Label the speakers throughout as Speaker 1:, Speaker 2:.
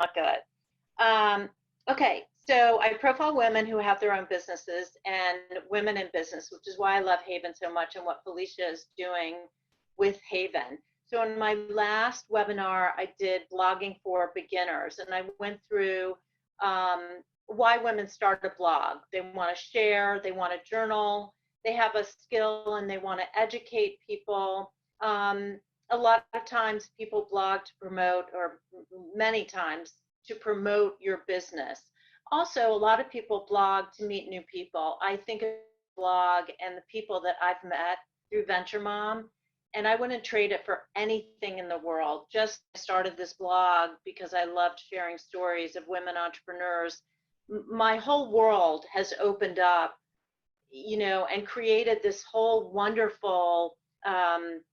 Speaker 1: not good. Okay, so I profile women who have their own businesses and women in business, which is why I love HAYVN so much and what Felicia is doing with HAYVN. So in my last webinar, I did blogging for beginners, and I went through why women start a blog. They want to share, they want to journal, they have a skill and they want to educate people. A lot of times people blog to promote, or many times to promote your business. Also, a lot of people blog to meet new people. I think of blog and the people that I've met through Venture Mom, and I wouldn't trade it for anything in the world. Just started this blog because I loved sharing stories of women entrepreneurs. My whole world has opened up, you know, and created this whole wonderful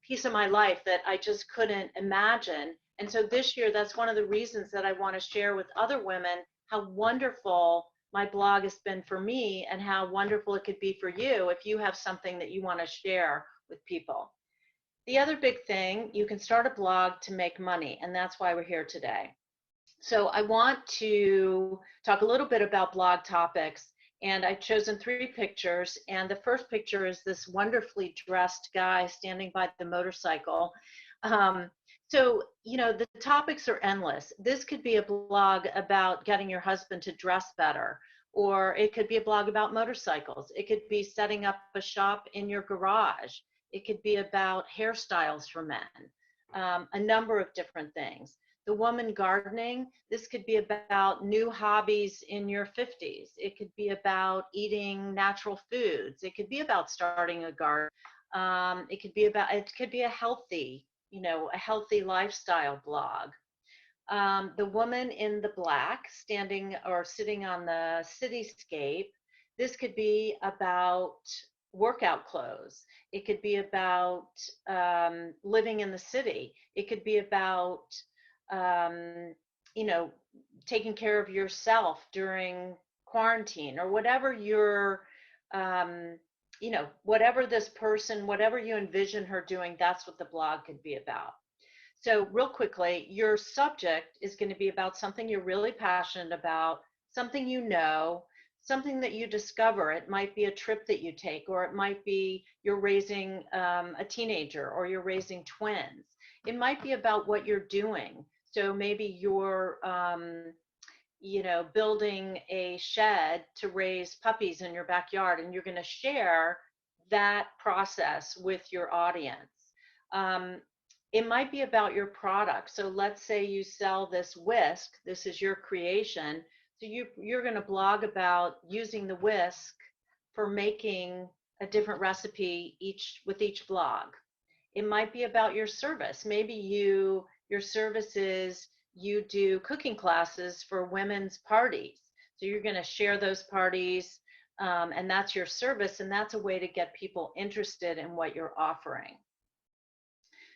Speaker 1: piece of my life that I just couldn't imagine. And so this year, that's one of the reasons that I want to share with other women how wonderful my blog has been for me and how wonderful it could be for you if you have something that you want to share with people. The other big thing, you can start a blog to make money, and that's why we're here today. So I want to talk a little bit about blog topics, and I've chosen 3 pictures, and the first picture is this wonderfully dressed guy standing by the motorcycle. So, you know, the topics are endless. This could be a blog about getting your husband to dress better, or it could be a blog about motorcycles. It could be setting up a shop in your garage. It could be about hairstyles for men, a number of different things. The woman gardening, this could be about new hobbies in your 50s. It could be about eating natural foods. It could be about starting a garden. It could be a healthy, you know, a healthy lifestyle blog. The woman in the black standing or sitting on the cityscape, this could be about workout clothes. It could be about living in the city. It could be about you know, taking care of yourself during quarantine, or whatever your, you know, whatever this person, whatever you envision her doing, that's what the blog could be about. So real quickly, your subject is going to be about something you're really passionate about, something you know, something that you discover. It might be a trip that you take, or it might be you're raising a teenager, or you're raising twins. It might be about what you're doing. So maybe you're, you know, building a shed to raise puppies in your backyard, and you're going to share that process with your audience. It might be about your product. So let's say you sell this whisk. This is your creation. So you're going to blog about using the whisk for making a different recipe with each blog. It might be about your service. Maybe your service is you do cooking classes for women's parties. So you're going to share those parties, and that's your service, and that's a way to get people interested in what you're offering.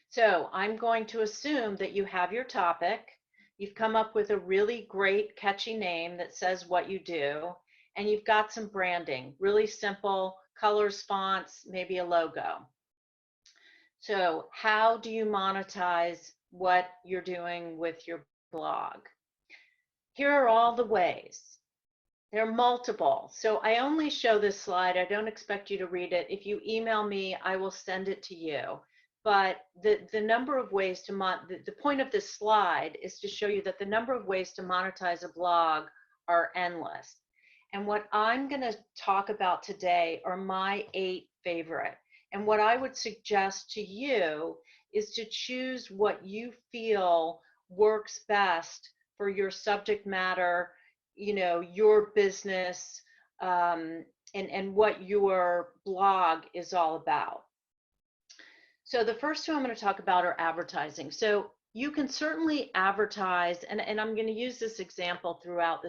Speaker 1: So I'm going to assume that you have your topic. You've come up with a really great, catchy name that says what you do, and you've got some branding, really simple colors, fonts, maybe a logo. So how do you monetize what you're doing with your blog? Here are all the ways. There are multiple. So I only show this slide. I don't expect you to read it. If you email me, I will send it to you. But the number of ways to the point of this slide is to show you that the number of ways to monetize a blog are endless. And what I'm going to talk about today are my 8 favorite. And what I would suggest to you is to choose what you feel works best for your subject matter, you know, your business, and what your blog is all about. So the first 2 I'm going to talk about are advertising. So you can certainly advertise, and I'm going to use this example throughout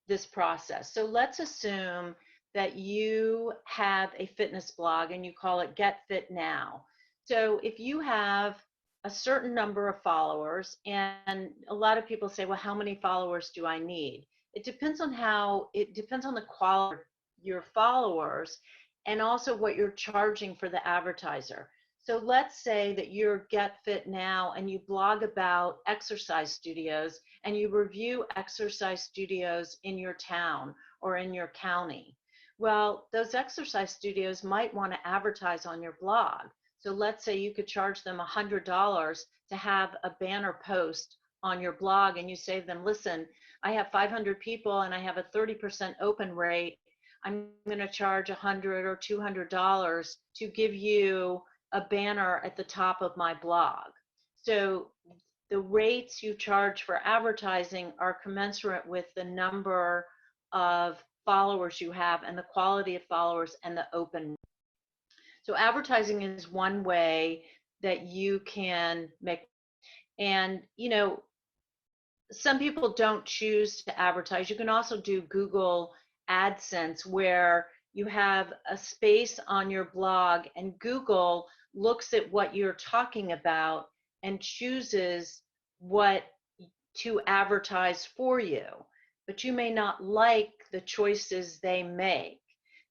Speaker 1: this process. So let's assume that you have a fitness blog and you call it Get Fit Now. So if you have a certain number of followers, and a lot of people say, well, how many followers do I need? It depends on the quality of your followers, and also what you're charging for the advertiser. So let's say that you're Get Fit Now and you blog about exercise studios and you review exercise studios in your town or in your county. Well, those exercise studios might want to advertise on your blog. So let's say you could charge them $100 to have a banner post on your blog, and you say to them, listen, I have 500 people and I have a 30% open rate. I'm going to charge $100 or $200 to give you a banner at the top of my blog. So the rates you charge for advertising are commensurate with the number of followers you have and the quality of followers and the open. So advertising is one way that you can make, and some people don't choose to advertise. You can also do Google AdSense, where you have a space on your blog and Google looks at what you're talking about and chooses what to advertise for you. But you may not like the choices they make.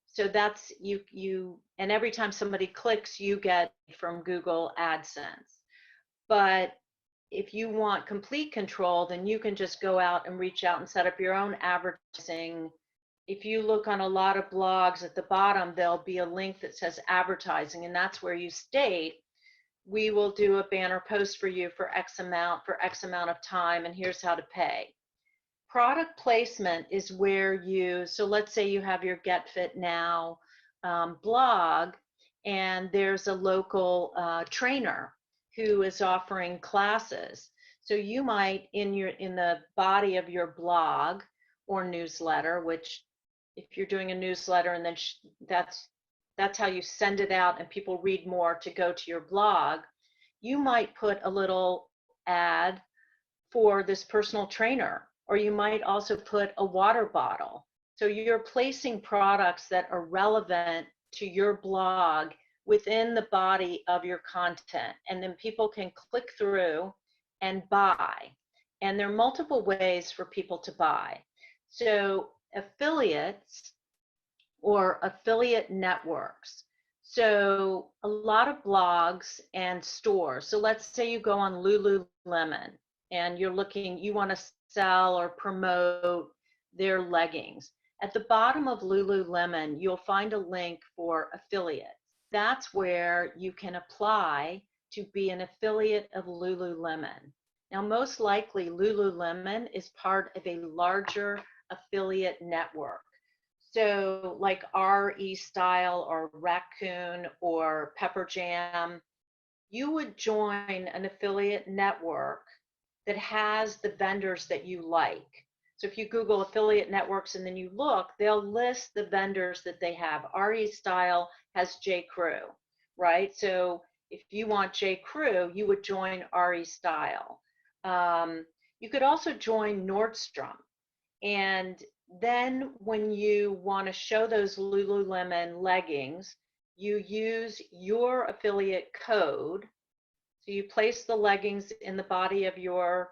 Speaker 1: So that's you and every time somebody clicks, you get from Google AdSense. But if you want complete control, then you can just go out and reach out and set up your own advertising. If you look on a lot of blogs, at the bottom, there'll be a link that says advertising, and that's where you state, we will do a banner post for you for X amount of time, and here's how to pay. Product placement is where so let's say you have your Get Fit Now blog, and there's a local trainer who is offering classes. So you might, in the body of your blog or newsletter, which if you're doing a newsletter and then that's how you send it out and people read more to go to your blog, you might put a little ad for this personal trainer, or you might also put a water bottle. So you're placing products that are relevant to your blog within the body of your content, and then people can click through and buy. And there are multiple ways for people to buy. So affiliates or affiliate networks. So a lot of blogs and stores. So let's say you go on Lululemon and you want to sell or promote their leggings. At the bottom of Lululemon, you'll find a link for affiliates. That's where you can apply to be an affiliate of Lululemon. Now, most likely Lululemon is part of a larger affiliate network. So like RE Style or Raccoon or Pepper Jam, you would join an affiliate network that has the vendors that you like. So if you Google affiliate networks and then you look, they'll list the vendors that they have. RE Style has J. Crew, right? So if you want J. Crew, you would join RE Style. You could also join Nordstrom. And then when you want to show those Lululemon leggings, you use your affiliate code. So you place the leggings in the body of your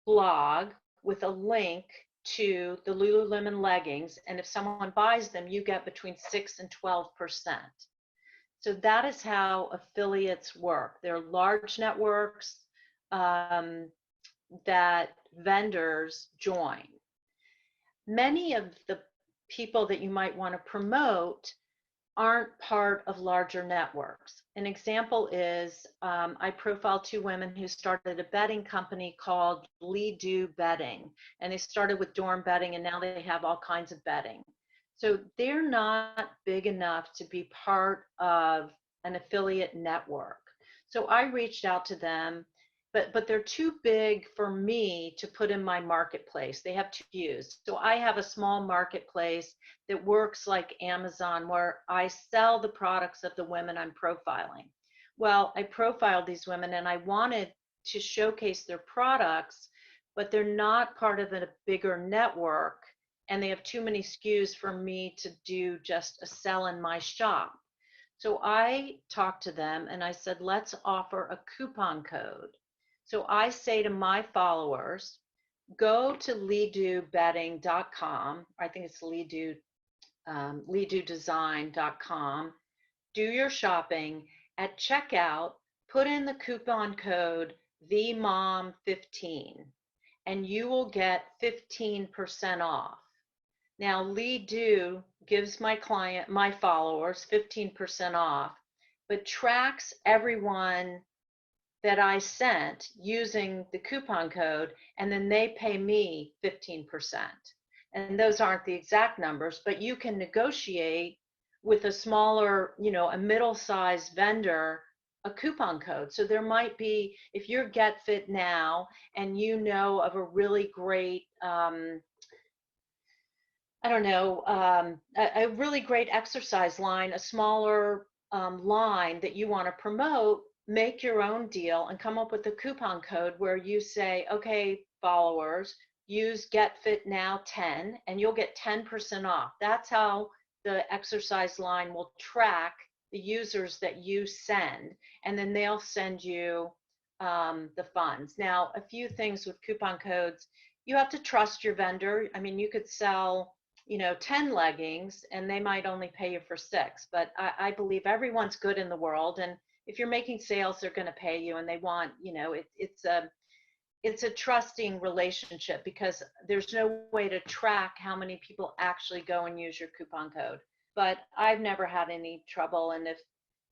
Speaker 1: blog with a link to the Lululemon leggings, and if someone buys them, you get between 6 and 12%. So that is how affiliates work. They're large networks that vendors join. Many of the people that you might want to promote aren't part of larger networks. An example is I profiled 2 women who started a bedding company called Lee Do Bedding, and they started with dorm bedding and now they have all kinds of bedding. So they're not big enough to be part of an affiliate network. So I reached out to them, but they're too big for me to put in my marketplace. They have too few. So I have a small marketplace that works like Amazon, where I sell the products of the women I'm profiling. Well, I profiled these women and I wanted to showcase their products, but they're not part of a bigger network and they have too many SKUs for me to do just a sell in my shop. So I talked to them and I said, let's offer a coupon code. So I say to my followers, go to leedobedding.com, I think it's leedodesign.com, do your shopping. At checkout, put in the coupon code VMOM15 and you will get 15% off. Now, Lead Do gives my followers 15% off, but tracks everyone that I sent using the coupon code, and then they pay me 15%. And those aren't the exact numbers, but you can negotiate with a smaller, a middle-sized vendor, a coupon code. So there might be, if you're Get Fit Now and you know of a really great, a really great exercise line, a smaller line that you want to promote, make your own deal and come up with a coupon code where you say, okay, followers, use Get Fit Now 10 and you'll get 10% off. That's how the exercise line will track the users that you send, and then they'll send you the funds. Now, a few things with coupon codes: you have to trust your vendor. I mean, you could sell 10 leggings and they might only pay you for 6, but I believe everyone's good in the world, and if you're making sales, they're going to pay you, and they want, it's a trusting relationship, because there's no way to track how many people actually go and use your coupon code. But I've never had any trouble, and if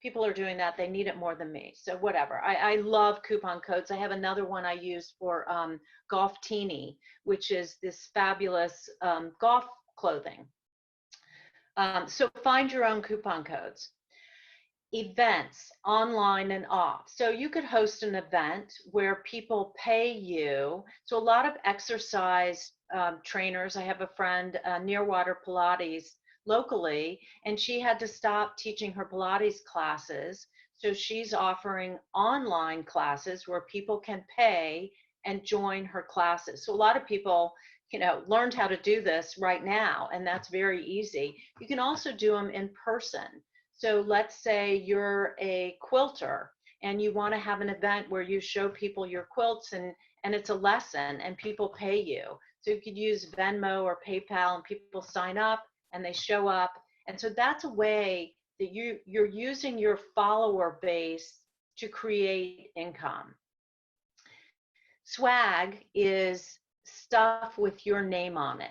Speaker 1: people are doing that, they need it more than me. So whatever. I love coupon codes. I have another one I use for Golf Teeny, which is this fabulous golf clothing. So find your own coupon codes. Events, online and off. So you could host an event where people pay you. So a lot of exercise trainers, I have a friend, Nearwater Pilates, locally, and she had to stop teaching her Pilates classes. So she's offering online classes where people can pay and join her classes. So a lot of people, learned how to do this right now, and that's very easy. You can also do them in person. So let's say you're a quilter and you want to have an event where you show people your quilts, and it's a lesson and people pay you. So you could use Venmo or PayPal, and people sign up and they show up. And so that's a way that you're using your follower base to create income. Swag is stuff with your name on it.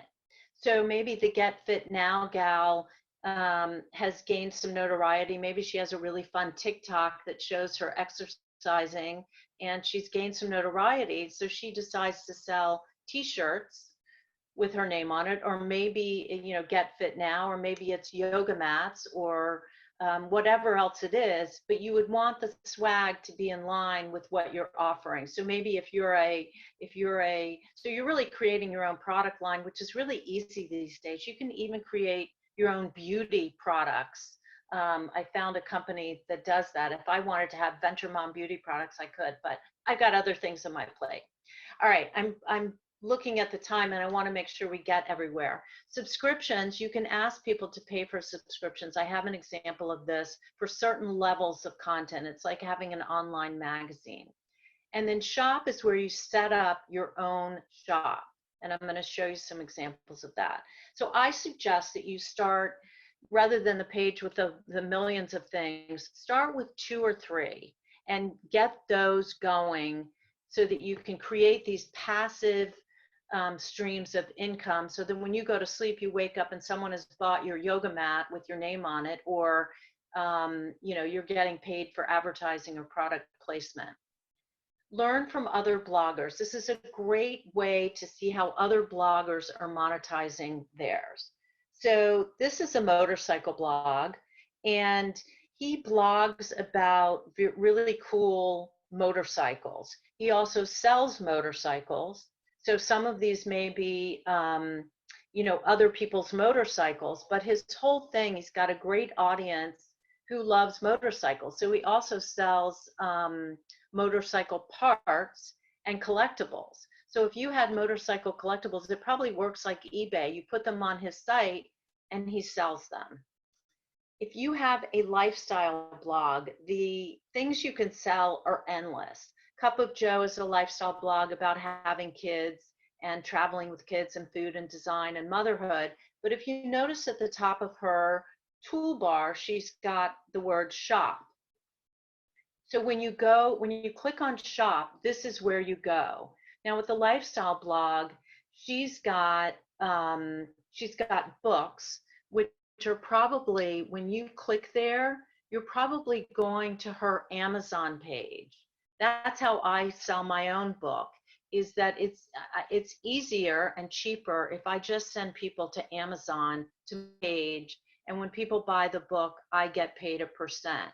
Speaker 1: So maybe the Get Fit Now gal has gained some notoriety. Maybe she has a really fun TikTok that shows her exercising, and she's gained some notoriety. So she decides to sell t-shirts with her name on it, or maybe, Get Fit Now, or maybe it's yoga mats, or whatever else it is, but you would want the swag to be in line with what you're offering. So maybe so you're really creating your own product line, which is really easy these days. You can even create your own beauty products. I found a company that does that. If I wanted to have Venture Mom beauty products, I could, but I've got other things on my plate. All right, I'm looking at the time, and I want to make sure we get everywhere. Subscriptions, you can ask people to pay for subscriptions. I have an example of this for certain levels of content. It's like having an online magazine. And then shop is where you set up your own shop. And I'm going to show you some examples of that. So I suggest that you start, rather than the page with the millions of things, start with 2 or 3 and get those going so that you can create these passive streams of income, so that when you go to sleep, you wake up and someone has bought your yoga mat with your name on it, or you're getting paid for advertising or product placement. Learn from other bloggers. This is a great way to see how other bloggers are monetizing theirs. So this is a motorcycle blog, and he blogs about really cool motorcycles. He also sells motorcycles. So some of these may be, other people's motorcycles, but his whole thing, he's got a great audience who loves motorcycles. So he also sells motorcycle parts and collectibles. So if you had motorcycle collectibles, it probably works like eBay. You put them on his site and he sells them. If you have a lifestyle blog, the things you can sell are endless. Cup of Joe is a lifestyle blog about having kids and traveling with kids and food and design and motherhood. But if you notice at the top of her toolbar, she's got the word shop. So when you click on shop, this is where you go. Now with the lifestyle blog, she's got books, which are probably, when you click there, you're probably going to her Amazon page. That's how I sell my own book, is that it's easier and cheaper if I just send people to Amazon to my page, and when people buy the book, I get paid a percent.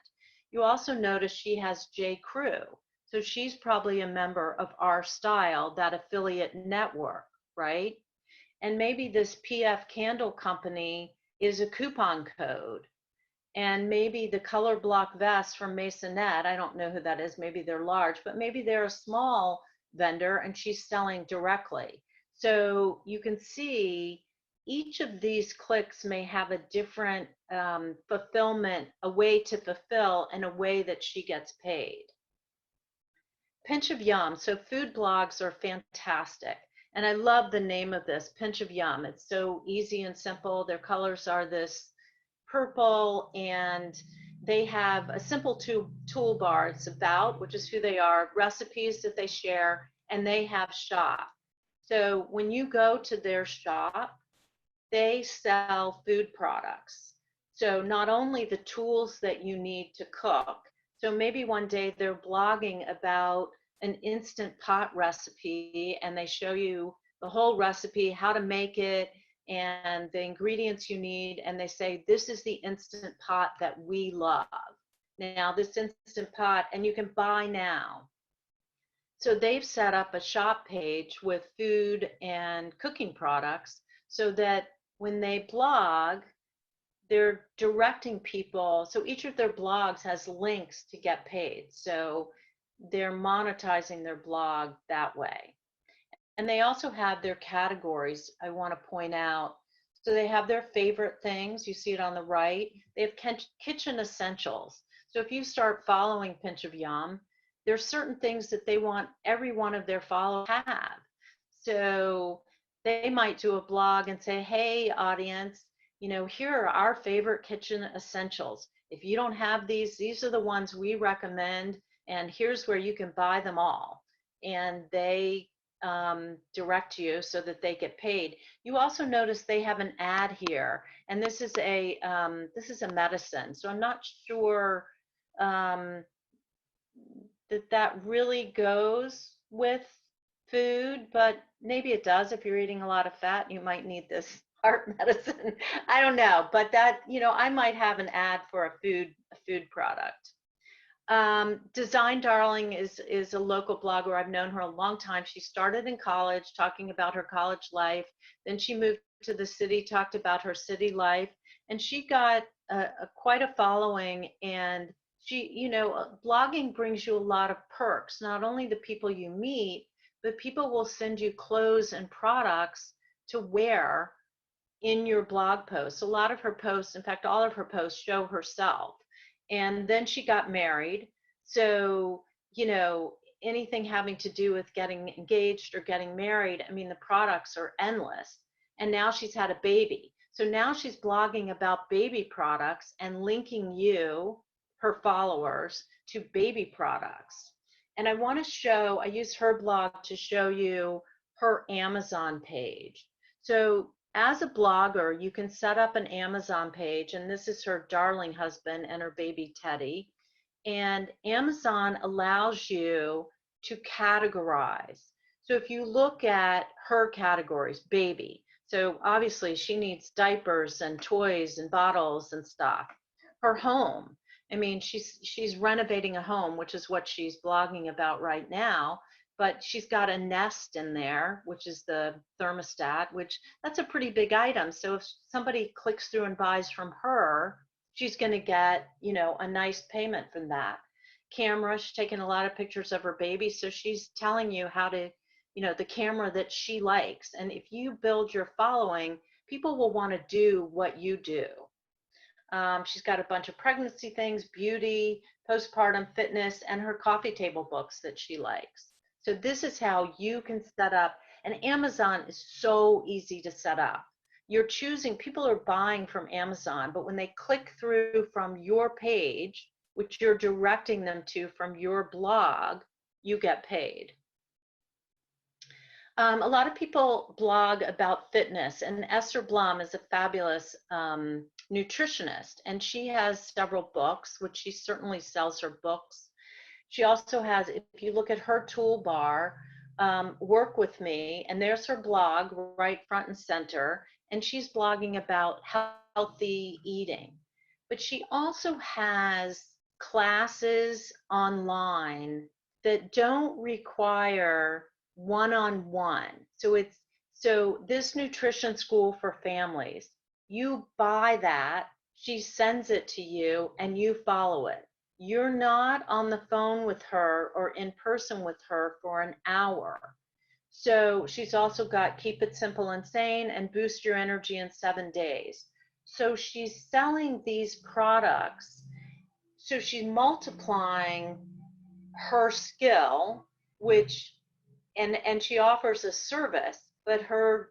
Speaker 1: You also notice she has J. Crew. So she's probably a member of our style, that affiliate network, right? And maybe this PF Candle Company is a coupon code. And maybe the color block vest from Masonette, I don't know who that is, maybe they're large, but maybe they're a small vendor and she's selling directly. So you can see each of these clicks may have a different fulfillment, a way to fulfill, and a way that she gets paid. Pinch of Yum. So food blogs are fantastic. And I love the name of this, Pinch of Yum. It's so easy and simple. Their colors are this purple, and they have a simple toolbar. It's about, which is who they are, recipes that they share, and they have shop. So when you go to their shop, they sell food products. So not only the tools that you need to cook, so maybe one day they're blogging about an instant pot recipe and they show you the whole recipe, how to make it, and the ingredients you need, and they say, this is the instant pot that we love. Now, this instant pot, and you can buy now. So they've set up a shop page with food and cooking products so that when they blog, they're directing people. So each of their blogs has links to get paid. So they're monetizing their blog that way. And they also have their categories, I want to point out. So they have their favorite things. You see it on the right. They have kitchen essentials. So if you start following Pinch of Yum, there's certain things that they want every one of their followers to have. So they might do a blog and say, hey, audience, here are our favorite kitchen essentials. If you don't have these are the ones we recommend, and here's where you can buy them all. And they direct you so that they get paid. You also notice they have an ad here, and this is a medicine. So I'm not sure that really goes with food, but maybe it does. If you're eating a lot of fat, you might need this heart medicine. I don't know, but that, I might have an ad for a food product. Design Darling is a local blogger. I've known her a long time. She started in college talking about her college life. Then she moved to the city, talked about her city life, and she got quite a following. And she, blogging brings you a lot of perks, not only the people you meet, but people will send you clothes and products to wear in your blog posts. A lot of her posts, in fact, all of her posts show herself. And then she got married. So, anything having to do with getting engaged or getting married, I mean, the products are endless. And now she's had a baby. So now she's blogging about baby products and linking you, her followers, to baby products. And I use her blog to show you her Amazon page. So as a blogger, you can set up an Amazon page, and this is her darling husband and her baby Teddy. And Amazon allows you to categorize. So if you look at her categories, baby, so obviously she needs diapers and toys and bottles and stuff. Her home, I mean, she's renovating a home, which is what she's blogging about right now. But she's got a Nest in there, which is the thermostat, which that's a pretty big item. So if somebody clicks through and buys from her, she's going to get, a nice payment from that. Camera, she's taking a lot of pictures of her baby. So she's telling you how to, the camera that she likes. And if you build your following, people will want to do what you do. She's got a bunch of pregnancy things, beauty, postpartum fitness, and her coffee table books that she likes. So this is how you can set up, and Amazon is so easy to set up. you're choosing, people are buying from Amazon, but when they click through from your page, which you're directing them to from your blog, you get paid. A lot of people blog about fitness, and Esther Blum is a fabulous nutritionist, and she has several books, which she certainly sells her books. She also has, if you look at her toolbar, Work With Me, and there's her blog right front and center, and she's blogging about healthy eating. But she also has classes online that don't require one-on-one. So this nutrition school for families, you buy that, she sends it to you, and you follow it. You're not on the phone with her or in person with her for an hour. So she's also got Keep It Simple and Sane and Boost Your Energy in 7 days. So she's selling these products. So she's multiplying her skill, which and she offers a service, but her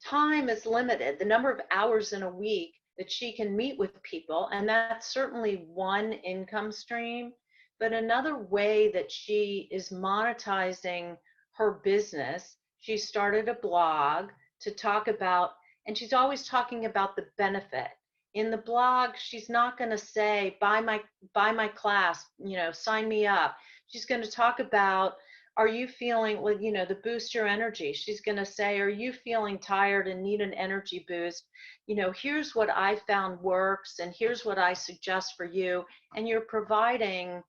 Speaker 1: time is limited, the number of hours in a week that she can meet with people, and that's certainly one income stream. But another way that she is monetizing her business, she started a blog to talk about, and she's always talking about the benefit. In the blog, she's not going to say buy my class, sign me up. She's going to talk about, are you feeling, well, the Boost Your Energy. She's going to say, are you feeling tired and need an energy boost? Here's what I found works, and here's what I suggest for you. And you're providing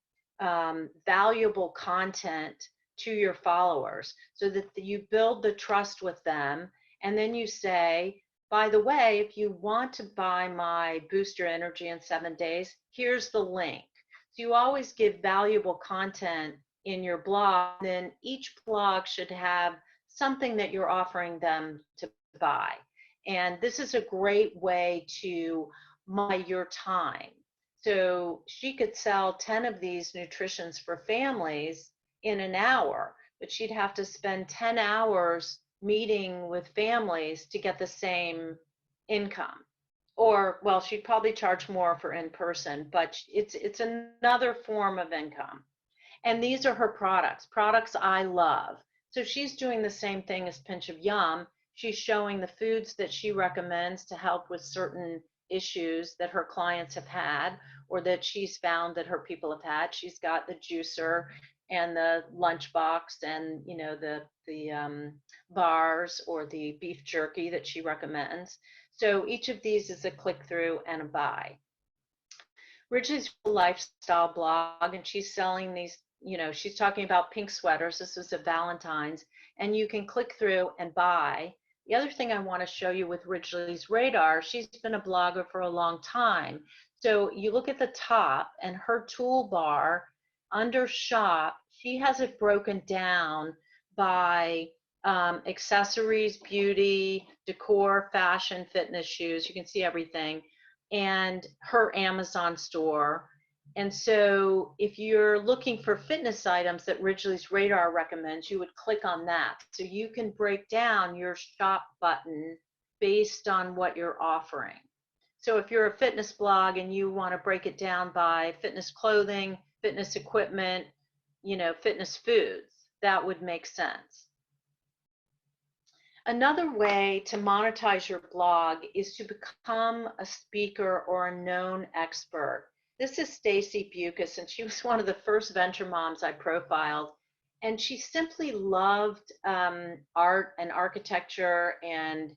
Speaker 1: valuable content to your followers so that you build the trust with them. And then you say, by the way, if you want to buy my Boost Your Energy in 7 days, here's the link. So you always give valuable content in your blog. Then each blog should have something that you're offering them to buy. And this is a great way to monetize your time. So she could sell 10 of these nutritions for families in an hour, but she'd have to spend 10 hours meeting with families to get the same income. Or, well, she'd probably charge more for in person, but it's another form of income. And these are her products I love. So she's doing the same thing as Pinch of Yum. She's showing the foods that she recommends to help with certain issues that her clients have had or that she's found that her people have had. She's got the juicer and the lunchbox and the bars or the beef jerky that she recommends. So each of these is a click through and a buy. Ridgely's lifestyle blog, and she's selling these, she's talking about pink sweaters. This is a Valentine's, and you can click through and buy. The other thing I want to show you with Ridgely's Radar, she's been a blogger for a long time. So you look at the top and her toolbar under shop, she has it broken down by accessories, beauty, decor, fashion, fitness, shoes. You can see everything. And her Amazon store. And so if you're looking for fitness items that Ridgely's Radar recommends, you would click on that. So you can break down your shop button based on what you're offering. So if you're a fitness blog and you want to break it down by fitness clothing, fitness equipment, fitness foods, that would make sense. Another way to monetize your blog is to become a speaker or a known expert. This is Stacy Bucas, and she was one of the first venture moms I profiled. And she simply loved art and architecture, and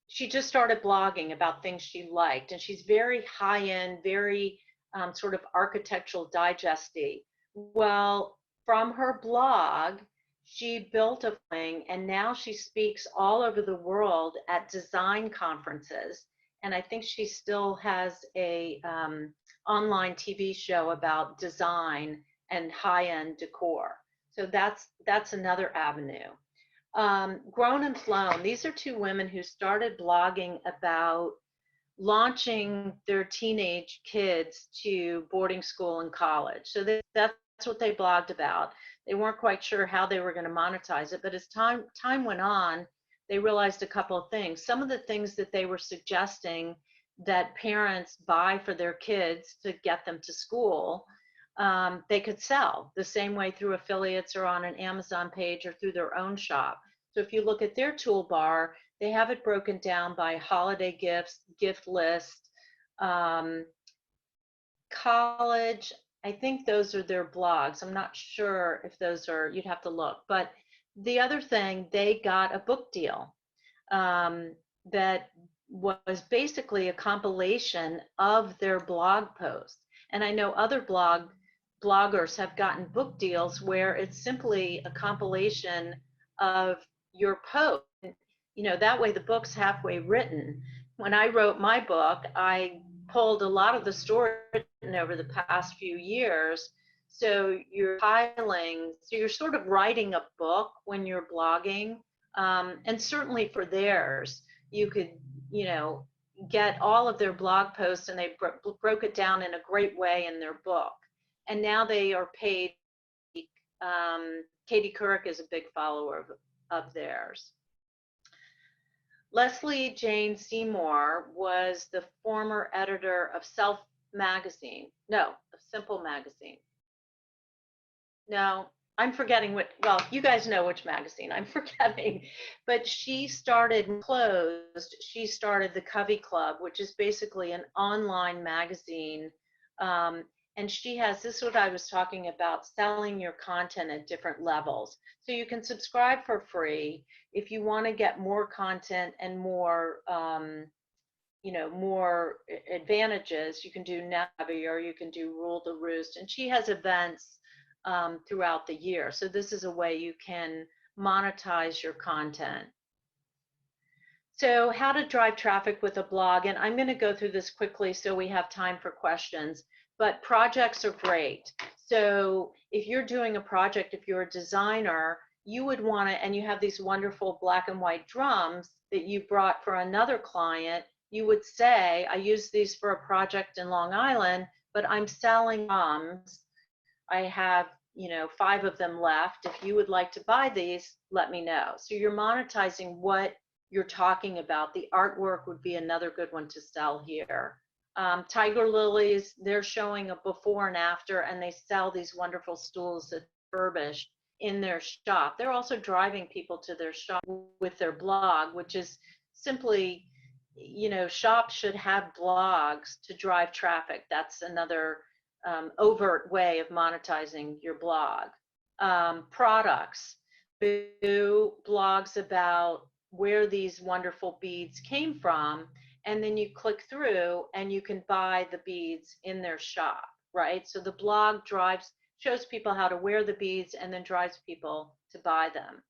Speaker 1: she just started blogging about things she liked. And she's very high-end, very sort of architectural digest-y. Well, from her blog, she built a thing, and now she speaks all over the world at design conferences. And I think she still has a online TV show about design and high-end decor. So that's another avenue. Grown and Flown, these are two women who started blogging about launching their teenage kids to boarding school and college. So that's what they blogged about. They weren't quite sure how they were going to monetize it, but as time went on, they realized a couple of things. Some of the things that they were suggesting that parents buy for their kids to get them to school, they could sell the same way through affiliates or on an Amazon page or through their own shop. So if you look at their toolbar, they have it broken down by holiday gifts, gift list, college. I think those are their blogs. I'm not sure if those are, you'd have to look. But the other thing, they got a book deal that was basically a compilation of their blog posts. And I know other bloggers have gotten book deals where it's simply a compilation of your post. You know, that way the book's halfway written. When I wrote my book, I pulled a lot of the story written over the past few years. So you're piling, so you're sort of writing a book when you're blogging. And certainly for theirs, you could, you know, get all of their blog posts, and they broke it down in a great way in their book. And now they are paid. Katie Couric is a big follower of theirs. Leslie Jane Seymour was the former editor of Self magazine. No, of Simple magazine. No, I'm forgetting what, well, you guys know which magazine I'm forgetting, but she started the Covey Club, which is basically an online magazine. And she has, this is what I was talking about, selling your content at different levels. So you can subscribe for free. If you want to get more content and more, you know, more advantages, you can do Navi, or you can do Rule the Roost. And she has events throughout the year. So this is a way you can monetize your content. So how to drive traffic with a blog, and I'm going to go through this quickly so we have time for questions, but projects are great. So if you're doing a project, if you're a designer, you would want to, and you have these wonderful black and white drums that you brought for another client, you would say, I use these for a project in Long Island, but I'm selling drums. I have, you know, 5 of them left. If you would like to buy these, let me know. So you're monetizing what you're talking about. The artwork would be another good one to sell here. Tiger Lilies, they're showing a before and after, and they sell these wonderful stools that are refurbished in their shop. They're also driving people to their shop with their blog, which is simply, you know, shops should have blogs to drive traffic. That's another overt way of monetizing your blog. Products, do blogs about where these wonderful beads came from, and then you click through and you can buy the beads in their shop, right? So the blog shows people how to wear the beads and then drives people to buy them.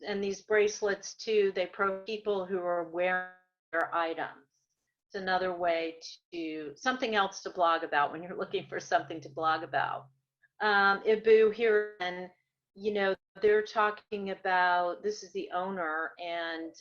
Speaker 1: And these bracelets too, they promote people who are wearing their items. It's another way to, something else to blog about when you're looking for something to blog about. Ibu here, and you know, they're talking about, this is the owner, and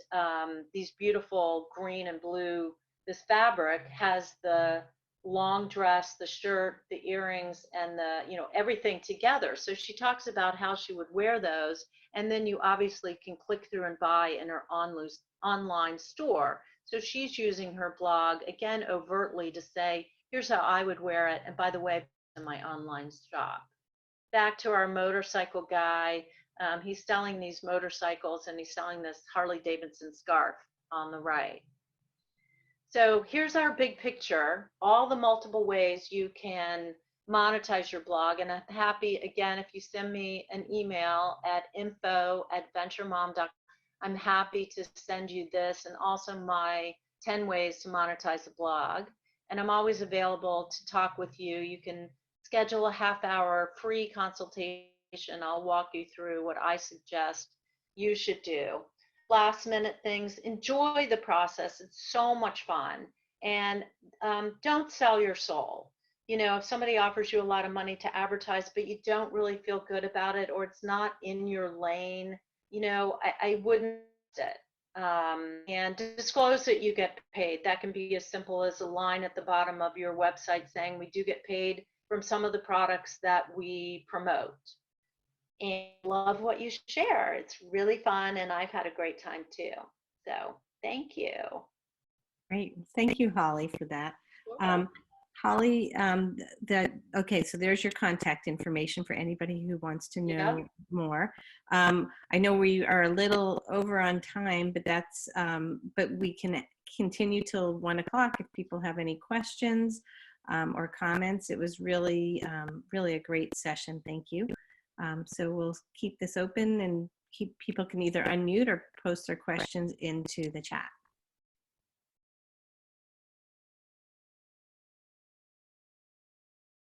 Speaker 1: these beautiful green and blue, this fabric has the long dress, the shirt, the earrings, and the, you know, everything together. So she talks about how she would wear those, and then you obviously can click through and buy in her online store. So she's using her blog, again, overtly to say, here's how I would wear it, and by the way, in my online shop. Back to our motorcycle guy. He's selling these motorcycles, and he's selling this Harley Davidson scarf on the right. So here's our big picture, all the multiple ways you can monetize your blog. And I'm happy, again, if you send me an email at info@venturemom.com, I'm happy to send you this and also my 10 ways to monetize a blog. And I'm always available to talk with you. You can schedule a half-hour free consultation. I'll walk you through what I suggest you should do. Last minute things, enjoy the process. It's so much fun. And don't sell your soul. You know, if somebody offers you a lot of money to advertise, but you don't really feel good about it, or it's not in your lane, you know, I wouldn't do it. And disclose that you get paid. That can be as simple as a line at the bottom of your website saying we do get paid from some of the products that we promote. And love what you share. It's really fun, and I've had a great time too. So thank you.
Speaker 2: Great. Thank you, Holly, for that.
Speaker 1: Sure.
Speaker 2: Holly, okay, so there's your contact information for anybody who wants to know
Speaker 1: Yep.
Speaker 2: more. I know we are a little over on time, but but we can continue till 1 o'clock if people have any questions or comments. It was really, really a great session. Thank you. So we'll keep this open and people can either unmute or post their questions into the chat.